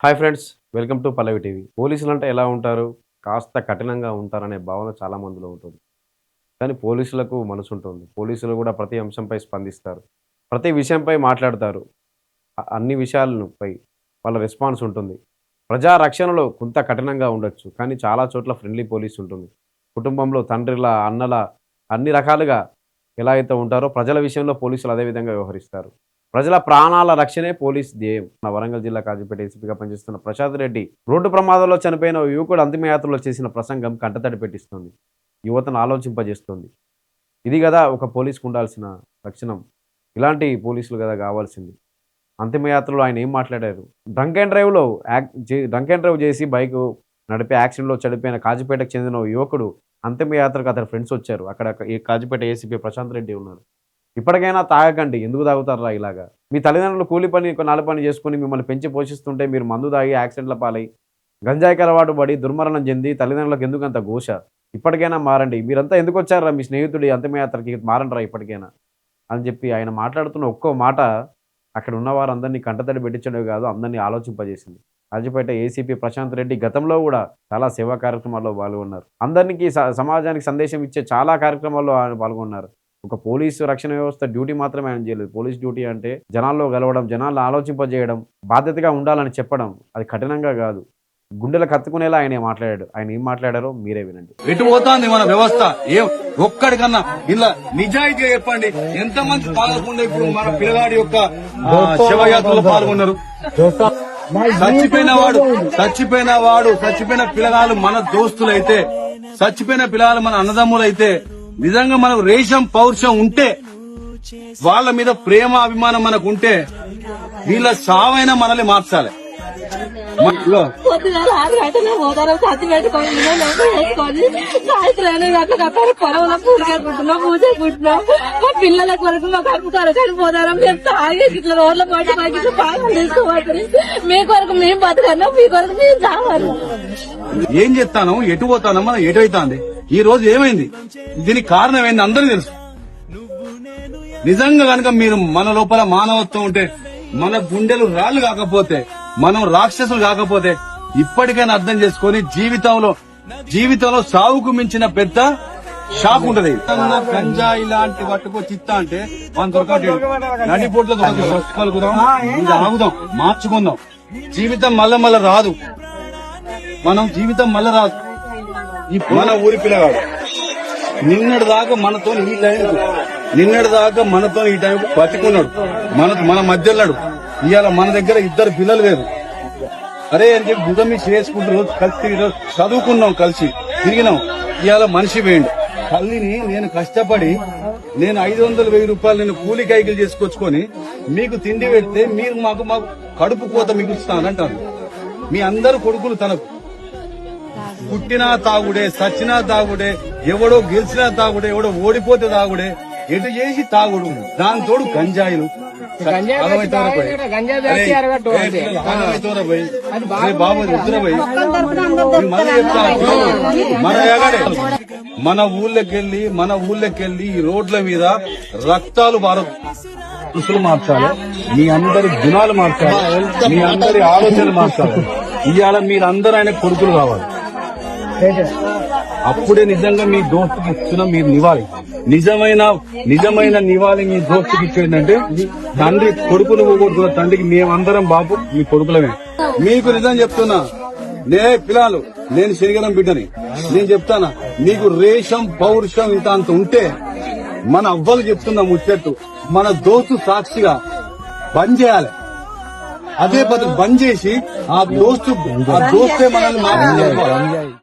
Hi friends, welcome to Pallavi TV. పోలీసులు అంటే ఎలా ఉంటారు? కాస్త కఠినంగా ఉంటారనే భావన చాలా మందిలో ఉంటుంది. కానీ పోలీసులకు మనసు ఉంటుంది. పోలీసులు కూడా ప్రతి అంశంపై స్పందిస్తారు. ప్రతి విషయంపై మాట్లాడతారు. అన్ని విషయాలపై వాళ్ళ రెస్పాన్స్ ఉంటుంది. ప్రజా రక్షణలో కొంత కఠినంగా ఉండొచ్చు. కానీ చాలా చోట్ల ఫ్రెండ్లీ పోలీస్ ఉంటుంది. కుటుంబంలో తండ్రిలా, అన్నలా అన్ని రకాలుగా ఎలా అయితే ఉంటారో ప్రజల విషయంలో పోలీసులు అదే విధంగా వ్యవహరిస్తారు. ప్రజల ప్రాణాల రక్షణే పోలీస్ ధ్యేయం. మన వరంగల్ జిల్లా కాజీపేట ఏసీపీగా పనిచేస్తున్న ప్రసాద్ రెడ్డి రోడ్డు ప్రమాదంలో చనిపోయిన యువకుడు అంతిమయాత్రలో చేసిన ప్రసంగం కంటతడి పెట్టిస్తుంది. యువతను ఆలోచింపజేస్తుంది. ఇది కదా ఒక పోలీసుకు ఉండాల్సిన లక్షణం. ఇలాంటి పోలీసులు కదా కావాల్సింది. అంతిమయాత్రలో ఆయన ఏం మాట్లాడారు? డ్రంక్ అండ్ డ్రైవ్ చేసి బైక్ నడిపే యాక్సిడెంట్లో చనిపోయిన కాజీపేటకు చెందిన యువకుడు అంతిమయాత్రకు అతని ఫ్రెండ్స్ వచ్చారు. అక్కడ కాజీపేట ఏసీపీ ప్రశాంత్ రెడ్డి ఉన్నారు. ఇప్పటికైనా తాగకండి, ఎందుకు తాగుతారా ఇలాగా? మీ తల్లిదండ్రులు కూలి పని నాలుగు పని చేసుకుని మిమ్మల్ని పెంచి పోషిస్తుంటే మీరు మందు తాగి యాక్సిడెంట్ల పాలై గంజాయికి అలవాటు పడి దుర్మరణం చెంది తల్లిదండ్రులకు ఎందుకు అంత ఘోష? ఇప్పటికైనా మారండి. మీరంతా ఎందుకు వచ్చారా? మీ స్నేహితుడి అంతిమయాత్రకి మారండిరా ఇప్పటికైనా అని చెప్పి ఆయన మాట్లాడుతున్న ఒక్కో మాట అక్కడ ఉన్న వారందరినీ కంటతడి పెట్టించడమే కాదు, అందరినీ ఆలోచింపజేసింది. కాజీపేట ఏసీపీ ప్రశాంత్ రెడ్డి గతంలో కూడా చాలా సేవా కార్యక్రమాల్లో పాల్గొన్నారు. అందరికీ సమాజానికి సందేశం ఇచ్చే చాలా కార్యక్రమాల్లో ఆయన పాల్గొన్నారు. ఒక పోలీసు రక్షణ వ్యవస్థ డ్యూటీ మాత్రమే ఆయన చేయలేదు. పోలీస్ డ్యూటీ అంటే జనాల్లో గెలవడం, జనాలను ఆలోచింపజేయడం, బాధ్యతగా ఉండాలని చెప్పడం. అది కఠినంగా కాదు, గుండెలకు హత్తుకునేలా ఆయన మాట్లాడాడు. ఆయన ఏం మాట్లాడారో మీరే వినండి. ఎటు పోతాంది మన వ్యవస్థ? ఒక్కడికన్నా ఇలా నిజాయితీగా చెప్పండి, ఎంతమంది పాల్గొండే ఇప్పుడు మన పిల్లగాడి యొక్క శవయాత్రలో పాల్గొన్నారు. చచ్చిపోయిన పిల్లగాళ్ళు మన దోస్తులైతే, చచ్చిపోయిన పిల్లగాళ్ళు మన అన్నదమ్ములైతే, నిజంగా మనకు రేషం పౌరుషం ఉంటే, వాళ్ళ మీద ప్రేమ అభిమానం మనకు ఉంటే, వీళ్ళ సావైనా మనల్ని మార్చాలి. పొద్దుగాల 6 గంటలకు పోతారు, సత్తి పెట్టుకొని సాయంత్రం పొలంలో పూజకుంటున్నాం, మా పిల్లల కొరకు మా కడుపు కొరకు పోతారు. మేము తాగేసి ఇట్లా రోడ్ల పాటు మాకు బాగా తీసుకోవాలి. మీ కొరకు మేము బతకన్నా, మీ కొరకు మేము చావాలి. ఏం చెప్తాను, ఎటు పోతాను, మనం ఎటు అవుతాంది? ఈ రోజు ఏమైంది? దీనికి కారణం ఏంది అందరికీ తెలుసు. నిజంగా కనుక మీరు మన లోపల మానవత్వం ఉంటే, మన గుండెలు రాళ్లు కాకపోతే, మనం రాక్షసులు కాకపోతే, ఇప్పటికైనా అర్థం చేసుకొని జీవితంలో సాగుకు మించిన పెద్ద షాక్ ఉంటది. గంజా ఇలాంటి పట్టుకొచ్చి ఇస్తా అంటే మనం దొరకట్లేదు. నడిపోట్లో ఆగుదాం, మార్చుకుందాం. జీవితం మళ్ళా రాదు. జీవితం మళ్ళా రాదు. మన ఊరి పిల్లగాడు నిన్నటి దాకా మనతో ఈ టైంకు బతికున్నాడు, మన మధ్యలో. ఇవాళ మన దగ్గర 2 పిల్లలు లేరు. అరే అని చెప్పి బుధమి చేసుకుంటూ రోజు కలిసి చదువుకున్నాం, కలిసి తిరిగినాం. ఇవాళ మనిషి వేయండి. తల్లిని నేను కష్టపడి 500,000 రూపాయలు నేను కూలి కైకిలు చేసుకొచ్చుకొని మీకు తిండి పెడితే మీరు మాకు కడుపు కోత మిగులుస్తానంటారు. మీ అందరు కొడుకులు తనకు పుట్టినా తాగుడే, సచ్చినా తాగుడే, ఎవడో గెలిచినా తాగుడే, ఎవడో ఓడిపోతే తాగుడే, ఎటు చేసి తాగుడు. దాని తోడు గంజాయిలు. మన ఊళ్ళకెళ్ళి ఈ రోడ్ల మీద రక్తాలు దుస్తులు మార్చాలి, మీ అందరి గుణాలు మార్చాలి, మీ అందరి ఆలోచనలు మార్చాలి. ఇవాళ మీరందరూ ఆయన కొడుకులు కావాలి. అప్పుడే నిజంగా మీ దోస్తుకి ఇస్తున్న మీరు నివాళి, నిజమైన నివాళి మీ దోస్తుకి ఇచ్చేటంటే, తండ్రి కొడుకును పోగొడుతున్న తండ్రికి మేమందరం బాబు మీ కొడుకులమే. మీకు నిజం చెప్తున్నా, పిల్లలు, నేను శనిగరం బిడ్డని, నేను చెప్తానా, మీకు రేషం పౌరుషం ఇంత అంత ఉంటే, మన అవ్వలు చెప్తున్నా ముచ్చట్టు, మన దోస్తు సాక్షిగా బంద్ చేయాలి. అదే పద్ధతి బంద్ చేసి ఆ దోస్తే మనల్ని మార్పు